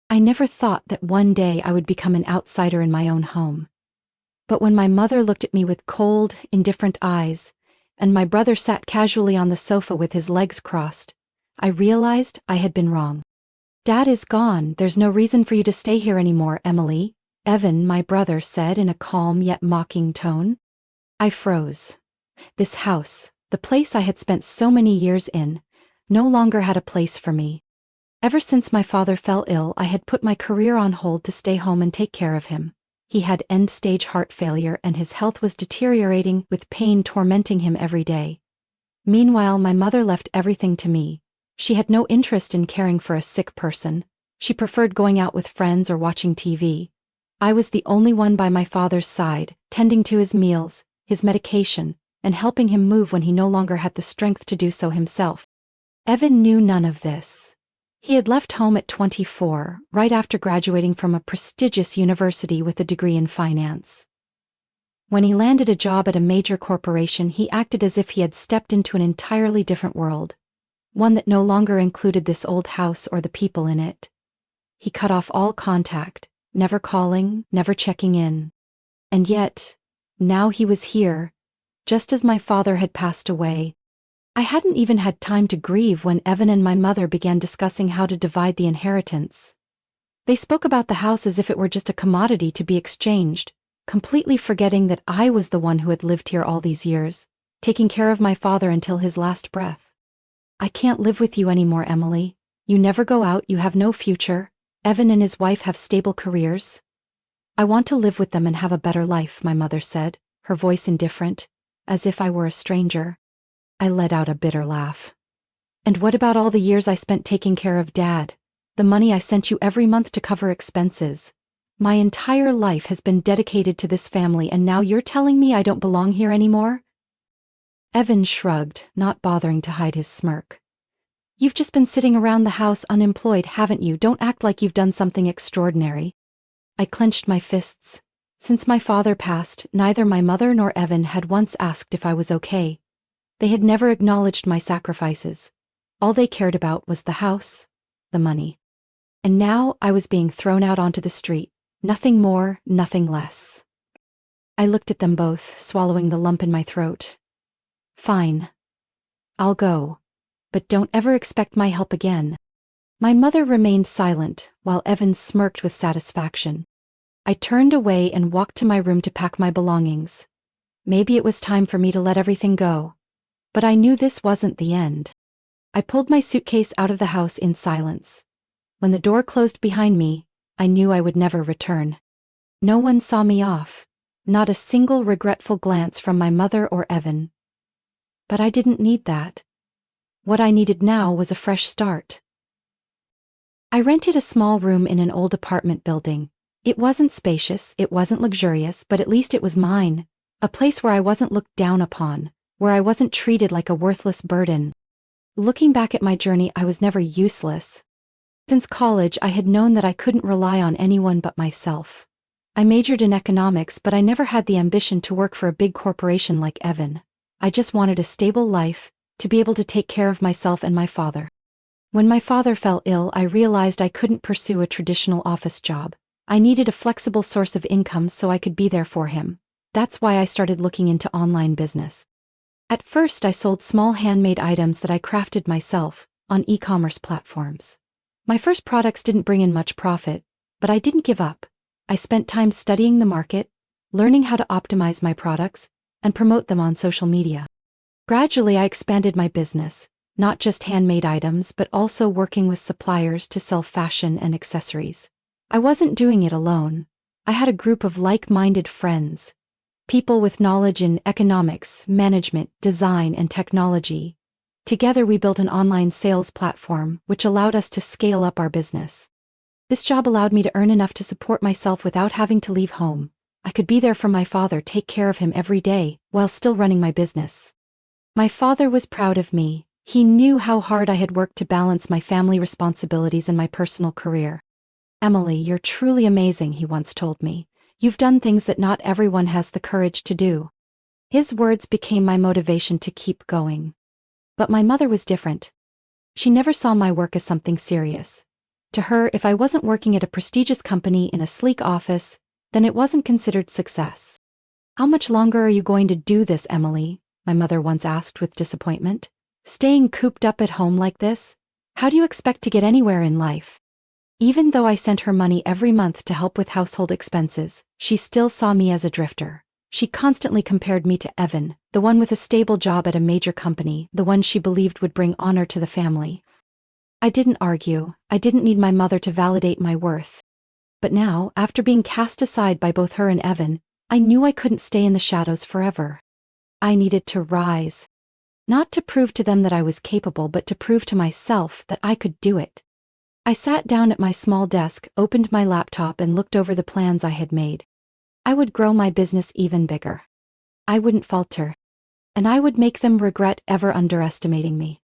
I never thought that one day I would become an outsider in my own home. But when my mother looked at me with cold, indifferent eyes, and my brother sat casually on the sofa with his legs crossed, I realized I had been wrong. "Dad is gone, there's no reason for you to stay here anymore, Emily," Evan, my brother, said in a calm yet mocking tone. I froze. This house, the place I had spent so many years in, no longer had a place for me. Ever since my father fell ill, I had put my career on hold to stay home and take care of him. He had end-stage heart failure and his health was deteriorating, with pain tormenting him every day. Meanwhile, my mother left everything to me. She had no interest in caring for a sick person. She preferred going out with friends or watching TV. I was the only one by my father's side, tending to his meals, his medication, and helping him move when he no longer had the strength to do so himself. Evan knew none of this. He had left home at 24, right after graduating from a prestigious university with a degree in finance. When he landed a job at a major corporation, he acted as if he had stepped into an entirely different world, one that no longer included this old house or the people in it. He cut off all contact, never calling, never checking in. And yet, now he was here, just as my father had passed away. I hadn't even had time to grieve when Evan and my mother began discussing how to divide the inheritance. They spoke about the house as if it were just a commodity to be exchanged, completely forgetting that I was the one who had lived here all these years, taking care of my father until his last breath. "I can't live with you anymore, Emily. You never go out, you have no future. Evan and his wife have stable careers. I want to live with them and have a better life," my mother said, her voice indifferent, as if I were a stranger. I let out a bitter laugh. "And what about all the years I spent taking care of Dad? The money I sent you every month to cover expenses? My entire life has been dedicated to this family, and now you're telling me I don't belong here anymore?" Evan shrugged, not bothering to hide his smirk. "You've just been sitting around the house unemployed, haven't you? Don't act like you've done something extraordinary." I clenched my fists. Since my father passed, neither my mother nor Evan had once asked if I was okay. They had never acknowledged my sacrifices. All they cared about was the house, the money. And now I was being thrown out onto the street, nothing more, nothing less. I looked at them both, swallowing the lump in my throat. "Fine. I'll go. But don't ever expect my help again." My mother remained silent, while Evan smirked with satisfaction. I turned away and walked to my room to pack my belongings. Maybe it was time for me to let everything go. But I knew this wasn't the end. I pulled my suitcase out of the house in silence. When the door closed behind me, I knew I would never return. No one saw me off, not a single regretful glance from my mother or Evan. But I didn't need that. What I needed now was a fresh start. I rented a small room in an old apartment building. It wasn't spacious, it wasn't luxurious, but at least it was mine. A place where I wasn't looked down upon, where I wasn't treated like a worthless burden. Looking back at my journey, I was never useless. Since college, I had known that I couldn't rely on anyone but myself. I majored in economics, but I never had the ambition to work for a big corporation like Evan. I just wanted a stable life, to be able to take care of myself and my father. When my father fell ill, I realized I couldn't pursue a traditional office job. I needed a flexible source of income so I could be there for him. That's why I started looking into online business. At first, I sold small handmade items that I crafted myself, on e-commerce platforms. My first products didn't bring in much profit, but I didn't give up. I spent time studying the market, learning how to optimize my products, and promote them on social media. Gradually, I expanded my business, not just handmade items, but also working with suppliers to sell fashion and accessories. I wasn't doing it alone. I had a group of like-minded friends, people with knowledge in economics, management, design, and technology. Together we built an online sales platform, which allowed us to scale up our business. This job allowed me to earn enough to support myself without having to leave home. I could be there for my father, take care of him every day, while still running my business. My father was proud of me. He knew how hard I had worked to balance my family responsibilities and my personal career. "Emily, you're truly amazing," he once told me. "You've done things that not everyone has the courage to do." His words became my motivation to keep going. But my mother was different. She never saw my work as something serious. To her, if I wasn't working at a prestigious company in a sleek office, then it wasn't considered success. "How much longer are you going to do this, Emily?" my mother once asked with disappointment. "Staying cooped up at home like this? How do you expect to get anywhere in life?" Even though I sent her money every month to help with household expenses, she still saw me as a drifter. She constantly compared me to Evan, the one with a stable job at a major company, the one she believed would bring honor to the family. I didn't argue. I didn't need my mother to validate my worth. But now, after being cast aside by both her and Evan, I knew I couldn't stay in the shadows forever. I needed to rise. Not to prove to them that I was capable, but to prove to myself that I could do it. I sat down at my small desk, opened my laptop, and looked over the plans I had made. I would grow my business even bigger. I wouldn't falter. And I would make them regret ever underestimating me.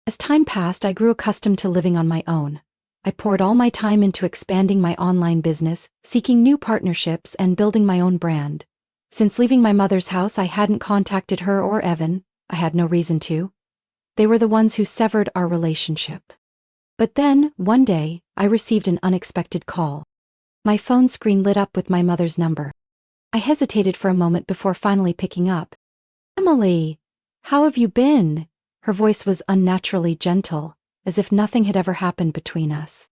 As time passed, I grew accustomed to living on my own. I poured all my time into expanding my online business, seeking new partnerships, and building my own brand. Since leaving my mother's house, I hadn't contacted her or Evan. I had no reason to. They were the ones who severed our relationship. But then, one day, I received an unexpected call. My phone screen lit up with my mother's number. I hesitated for a moment before finally picking up. "Emily, how have you been?" Her voice was unnaturally gentle, as if nothing had ever happened between us.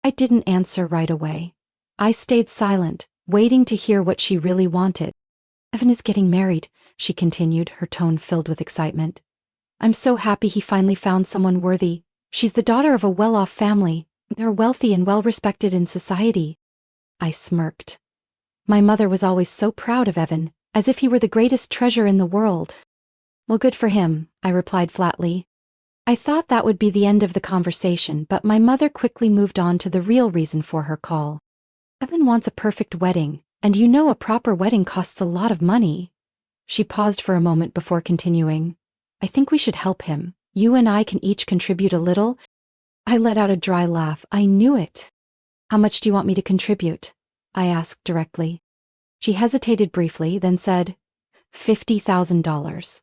I didn't answer right away. I stayed silent, waiting to hear what she really wanted. "Evan is getting married," she continued, her tone filled with excitement. "I'm so happy he finally found someone worthy. She's the daughter of a well-off family. They're wealthy and well-respected in society." I smirked. My mother was always so proud of Evan, as if he were the greatest treasure in the world. "Well, good for him," I replied flatly. I thought that would be the end of the conversation, but my mother quickly moved on to the real reason for her call. "Evan wants a perfect wedding, and you know a proper wedding costs a lot of money." She paused for a moment before continuing. "I think we should help him. You and I can each contribute a little." I let out a dry laugh. I knew it. "How much do you want me to contribute?" I asked directly. She hesitated briefly, then said, $50,000.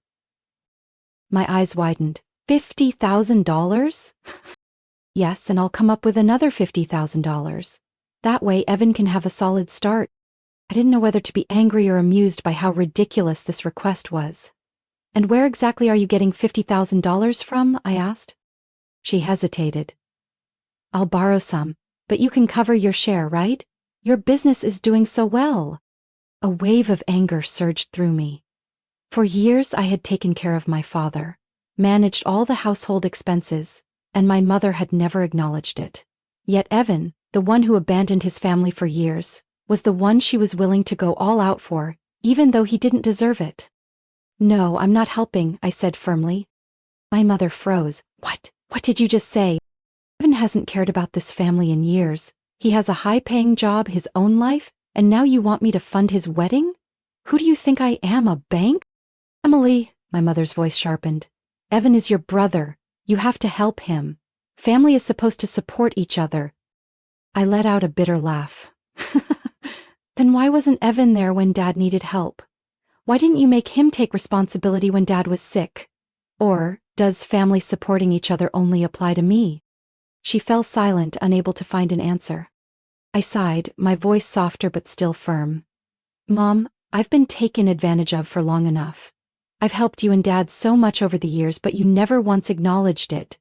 My eyes widened. $50,000? "Yes, and I'll come up with another $50,000. That way Evan can have a solid start." I didn't know whether to be angry or amused by how ridiculous this request was. "And where exactly are you getting $50,000 from?" I asked. She hesitated. "I'll borrow some, but you can cover your share, right? Your business is doing so well." A wave of anger surged through me. For years I had taken care of my father, managed all the household expenses, and my mother had never acknowledged it. Yet Evan, the one who abandoned his family for years, was the one she was willing to go all out for, even though he didn't deserve it. "No, I'm not helping," I said firmly. My mother froze. What did you just say? Evan hasn't cared about this family in years. He has a high-paying job, his own life, and now you want me to fund his wedding? Who do you think I am, a bank?" "Emily," my mother's voice sharpened. "Evan is your brother. You have to help him. Family is supposed to support each other." I let out a bitter laugh. "Then why wasn't Evan there when Dad needed help? Why didn't you make him take responsibility when Dad was sick? Or, does family supporting each other only apply to me?" She fell silent, unable to find an answer. I sighed, my voice softer but still firm. "Mom, I've been taken advantage of for long enough. I've helped you and Dad so much over the years, but you never once acknowledged it.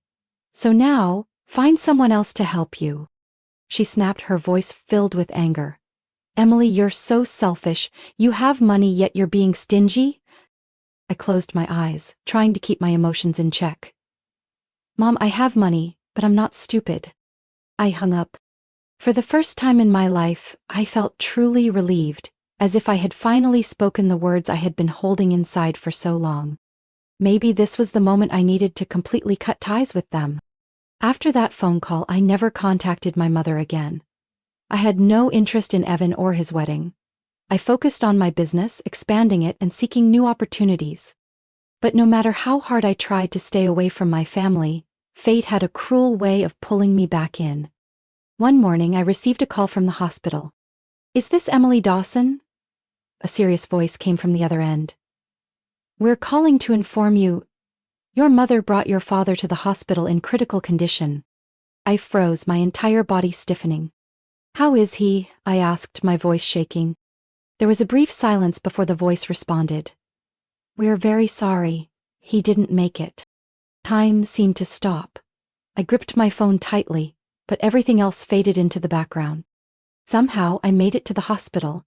So now, find someone else to help you." She snapped, her voice filled with anger. "Emily, you're so selfish. You have money, yet you're being stingy?" I closed my eyes, trying to keep my emotions in check. "Mom, I have money, but I'm not stupid." I hung up. For the first time in my life, I felt truly relieved, as if I had finally spoken the words I had been holding inside for so long. Maybe this was the moment I needed to completely cut ties with them. After that phone call, I never contacted my mother again. I had no interest in Evan or his wedding. I focused on my business, expanding it and seeking new opportunities. But no matter how hard I tried to stay away from my family, fate had a cruel way of pulling me back in. One morning I received a call from the hospital. "Is this Emily Dawson?" A serious voice came from the other end. "We're calling to inform you, your mother brought your father to the hospital in critical condition." I froze, my entire body stiffening. "How is he?" I asked, my voice shaking. There was a brief silence before the voice responded. "We're very sorry. He didn't make it." Time seemed to stop. I gripped my phone tightly, but everything else faded into the background. Somehow, I made it to the hospital.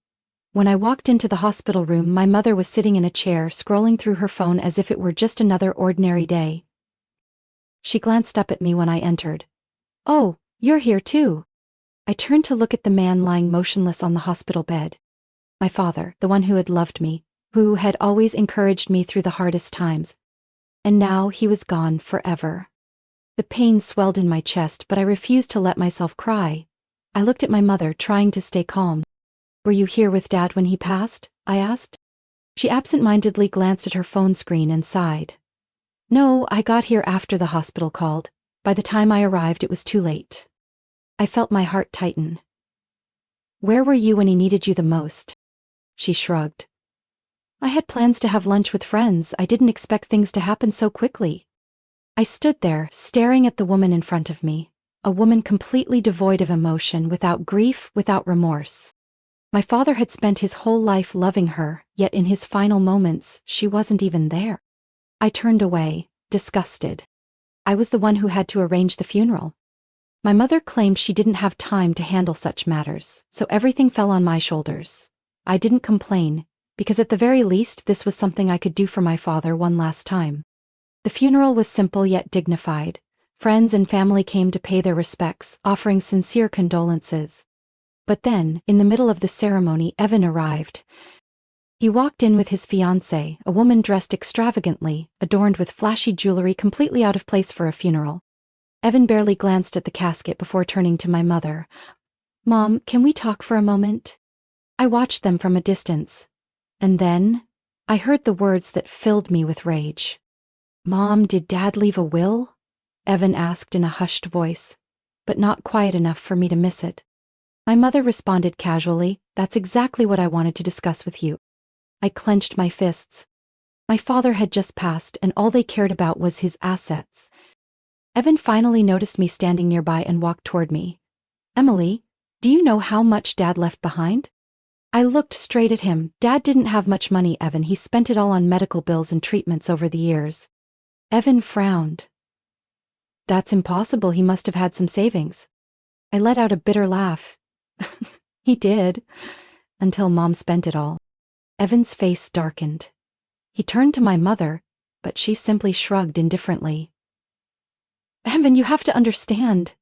When I walked into the hospital room, my mother was sitting in a chair, scrolling through her phone as if it were just another ordinary day. She glanced up at me when I entered. "Oh, you're here too." I turned to look at the man lying motionless on the hospital bed. My father, the one who had loved me, who had always encouraged me through the hardest times. And now he was gone forever. The pain swelled in my chest, but I refused to let myself cry. I looked at my mother, trying to stay calm. "Were you here with Dad when he passed?" I asked. She absent-mindedly glanced at her phone screen and sighed. "No, I got here after the hospital called. By the time I arrived, it was too late." I felt my heart tighten. "Where were you when he needed you the most?" She shrugged. "I had plans to have lunch with friends. I didn't expect things to happen so quickly." I stood there, staring at the woman in front of me, a woman completely devoid of emotion, without grief, without remorse. My father had spent his whole life loving her, yet in his final moments, she wasn't even there. I turned away, disgusted. I was the one who had to arrange the funeral. My mother claimed she didn't have time to handle such matters, so everything fell on my shoulders. I didn't complain, because at the very least this was something I could do for my father one last time. The funeral was simple yet dignified. Friends and family came to pay their respects, offering sincere condolences. But then, in the middle of the ceremony, Evan arrived. He walked in with his fiancée, a woman dressed extravagantly, adorned with flashy jewelry completely out of place for a funeral. Evan barely glanced at the casket before turning to my mother. "Mom, can we talk for a moment?" I watched them from a distance. And then, I heard the words that filled me with rage. "Mom, did Dad leave a will?" Evan asked in a hushed voice, but not quiet enough for me to miss it. My mother responded casually, "That's exactly what I wanted to discuss with you." I clenched my fists. My father had just passed, and all they cared about was his assets. Evan finally noticed me standing nearby and walked toward me. "Emily, do you know how much Dad left behind?" I looked straight at him. "Dad didn't have much money, Evan. He spent it all on medical bills and treatments over the years." Evan frowned. "That's impossible. He must have had some savings." I let out a bitter laugh. "He did. Until Mom spent it all." Evan's face darkened. He turned to my mother, but she simply shrugged indifferently. "Evan, you have to understand.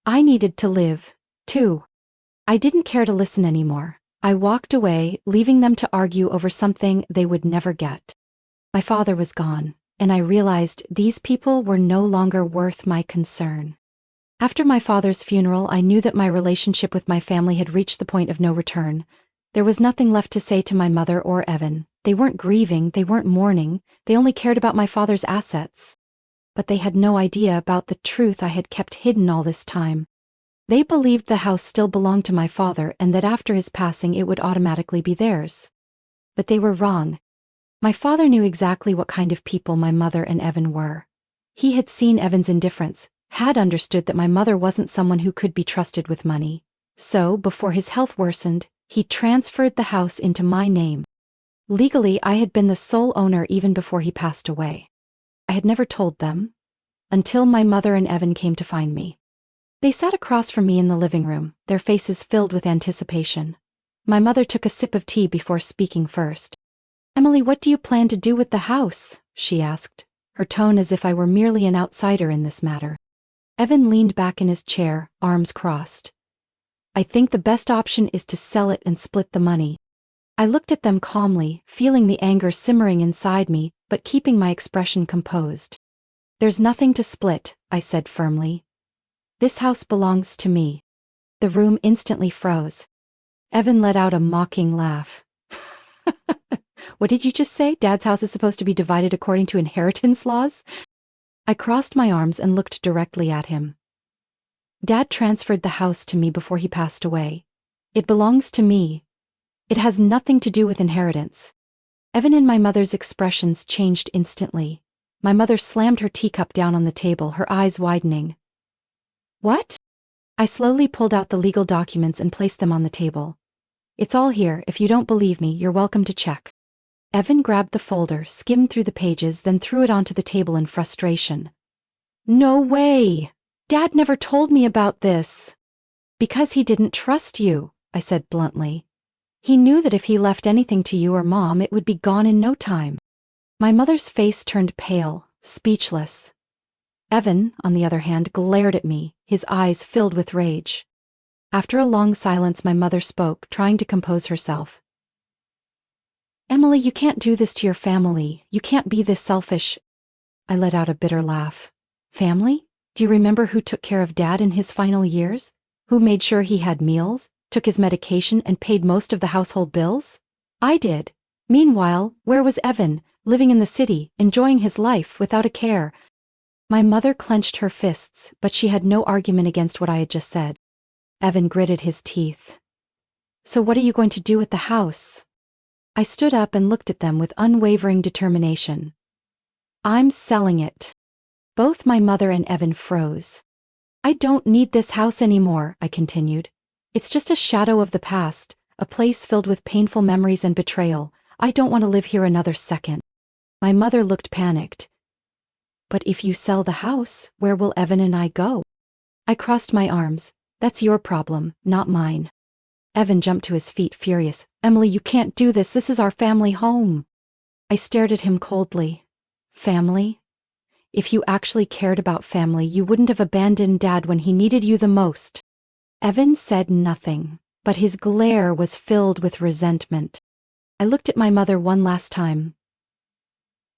I needed to live, too." I didn't care to listen anymore. I walked away, leaving them to argue over something they would never get. My father was gone, and I realized these people were no longer worth my concern. After my father's funeral, I knew that my relationship with my family had reached the point of no return. There was nothing left to say to my mother or Evan. They weren't grieving, they weren't mourning, they only cared about my father's assets. But they had no idea about the truth I had kept hidden all this time. They believed the house still belonged to my father and that after his passing it would automatically be theirs. But they were wrong. My father knew exactly what kind of people my mother and Evan were. He had seen Evan's indifference, had understood that my mother wasn't someone who could be trusted with money. So, before his health worsened, he transferred the house into my name. Legally, I had been the sole owner even before he passed away. I had never told them, until my mother and Evan came to find me. They sat across from me in the living room, their faces filled with anticipation. My mother took a sip of tea before speaking first. "Emily, what do you plan to do with the house?" she asked, her tone as if I were merely an outsider in this matter. Evan leaned back in his chair, arms crossed. "I think the best option is to sell it and split the money." I looked at them calmly, feeling the anger simmering inside me, but keeping my expression composed. "There's nothing to split," I said firmly. "This house belongs to me." The room instantly froze. Evan let out a mocking laugh. "What did you just say? Dad's house is supposed to be divided according to inheritance laws?" I crossed my arms and looked directly at him. "Dad transferred the house to me before he passed away. It belongs to me. It has nothing to do with inheritance." Evan and my mother's expressions changed instantly. My mother slammed her teacup down on the table, her eyes widening. What? I slowly pulled out the legal documents and placed them on the table. It's all here. If you don't believe me, you're welcome to check. Evan grabbed the folder, skimmed through the pages, then threw it onto the table in frustration. No way! Dad never told me about this. Because he didn't trust you, I said bluntly. He knew that if he left anything to you or Mom, it would be gone in no time. My mother's face turned pale, speechless. Evan, on the other hand, glared at me, his eyes filled with rage. After a long silence, my mother spoke, trying to compose herself. Emily, you can't do this to your family. You can't be this selfish. I let out a bitter laugh. Family? Do you remember who took care of Dad in his final years? Who made sure he had meals, took his medication, and paid most of the household bills? I did. Meanwhile, where was Evan, living in the city, enjoying his life without a care? My mother clenched her fists, but she had no argument against what I had just said. Evan gritted his teeth. So what are you going to do with the house? I stood up and looked at them with unwavering determination. I'm selling it. Both my mother and Evan froze. I don't need this house anymore, I continued. It's just a shadow of the past, a place filled with painful memories and betrayal. I don't want to live here another second. My mother looked panicked. But if you sell the house, where will Evan and I go? I crossed my arms. That's your problem, not mine. Evan jumped to his feet, furious. Emily, you can't do this. This is our family home. I stared at him coldly. Family? If you actually cared about family, you wouldn't have abandoned Dad when he needed you the most. Evan said nothing, but his glare was filled with resentment. I looked at my mother one last time.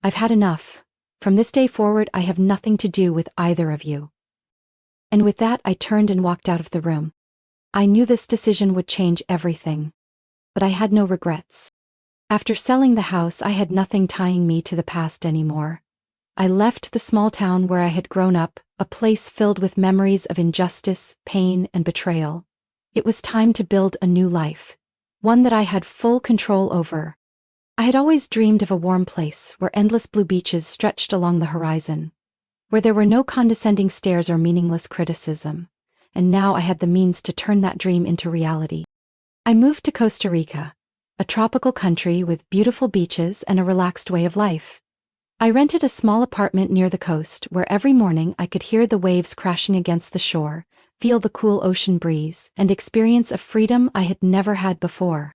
I've had enough. From this day forward, I have nothing to do with either of you. And with that, I turned and walked out of the room. I knew this decision would change everything. But I had no regrets. After selling the house, I had nothing tying me to the past anymore. I left the small town where I had grown up, a place filled with memories of injustice, pain, and betrayal. It was time to build a new life, one that I had full control over. I had always dreamed of a warm place where endless blue beaches stretched along the horizon, where there were no condescending stares or meaningless criticism, and now I had the means to turn that dream into reality. I moved to Costa Rica, a tropical country with beautiful beaches and a relaxed way of life. I rented a small apartment near the coast where every morning I could hear the waves crashing against the shore, feel the cool ocean breeze, and experience a freedom I had never had before.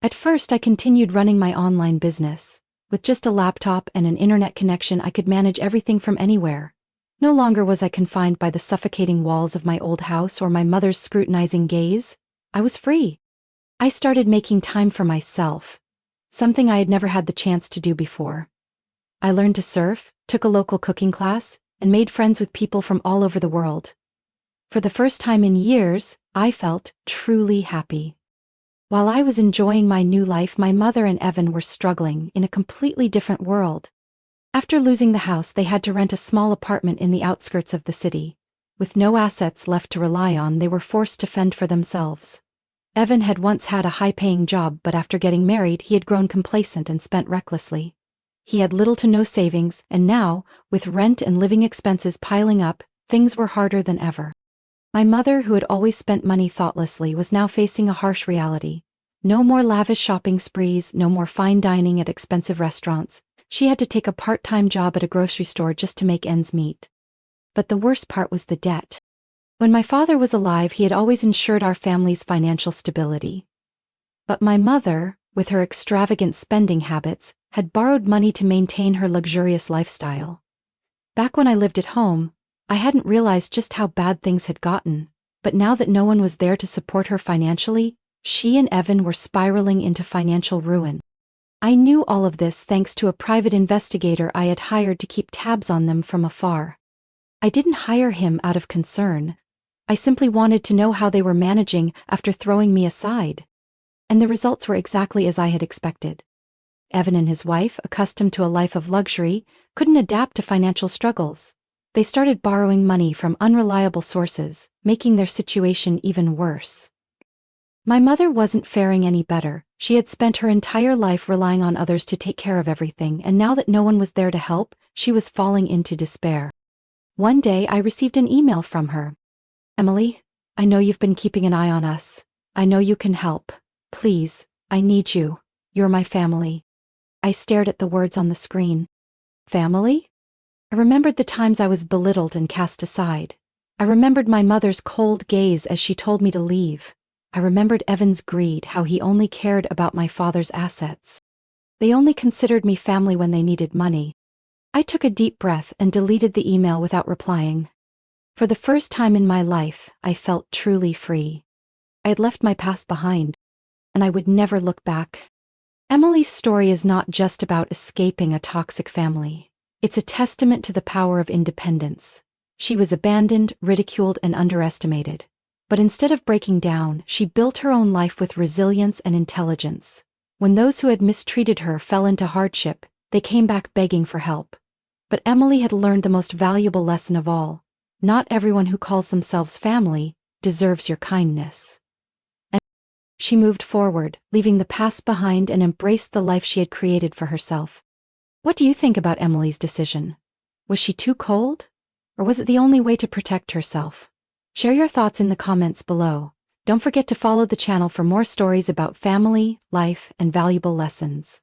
At first, I continued running my online business. With just a laptop and an internet connection, I could manage everything from anywhere. No longer was I confined by the suffocating walls of my old house or my mother's scrutinizing gaze. I was free. I started making time for myself, something I had never had the chance to do before. I learned to surf, took a local cooking class, and made friends with people from all over the world. For the first time in years, I felt truly happy. While I was enjoying my new life, my mother and Evan were struggling in a completely different world. After losing the house, they had to rent a small apartment in the outskirts of the city. With no assets left to rely on, they were forced to fend for themselves. Evan had once had a high-paying job, but after getting married, he had grown complacent and spent recklessly. He had little to no savings, and now, with rent and living expenses piling up, things were harder than ever. My mother, who had always spent money thoughtlessly, was now facing a harsh reality. No more lavish shopping sprees, no more fine dining at expensive restaurants. She had to take a part-time job at a grocery store just to make ends meet. But the worst part was the debt. When my father was alive, he had always ensured our family's financial stability. But my mother, with her extravagant spending habits, had borrowed money to maintain her luxurious lifestyle. Back when I lived at home, I hadn't realized just how bad things had gotten, but now that no one was there to support her financially, she and Evan were spiraling into financial ruin. I knew all of this thanks to a private investigator I had hired to keep tabs on them from afar. I didn't hire him out of concern. I simply wanted to know how they were managing after throwing me aside. And the results were exactly as I had expected. Evan and his wife, accustomed to a life of luxury, couldn't adapt to financial struggles. They started borrowing money from unreliable sources, making their situation even worse. My mother wasn't faring any better. She had spent her entire life relying on others to take care of everything, and now that no one was there to help, she was falling into despair. One day I received an email from her. Emily, I know you've been keeping an eye on us. I know you can help. Please, I need you. You're my family. I stared at the words on the screen. Family? I remembered the times I was belittled and cast aside. I remembered my mother's cold gaze as she told me to leave. I remembered Evan's greed, how he only cared about my father's assets. They only considered me family when they needed money. I took a deep breath and deleted the email without replying. For the first time in my life, I felt truly free. I had left my past behind, and I would never look back. Emily's story is not just about escaping a toxic family. It's a testament to the power of independence. She was abandoned, ridiculed, and underestimated. But instead of breaking down, she built her own life with resilience and intelligence. When those who had mistreated her fell into hardship, they came back begging for help. But Emily had learned the most valuable lesson of all. Not everyone who calls themselves family deserves your kindness. And she moved forward, leaving the past behind and embraced the life she had created for herself. What do you think about Emily's decision? Was she too cold? Or was it the only way to protect herself? Share your thoughts in the comments below. Don't forget to follow the channel for more stories about family, life, and valuable lessons.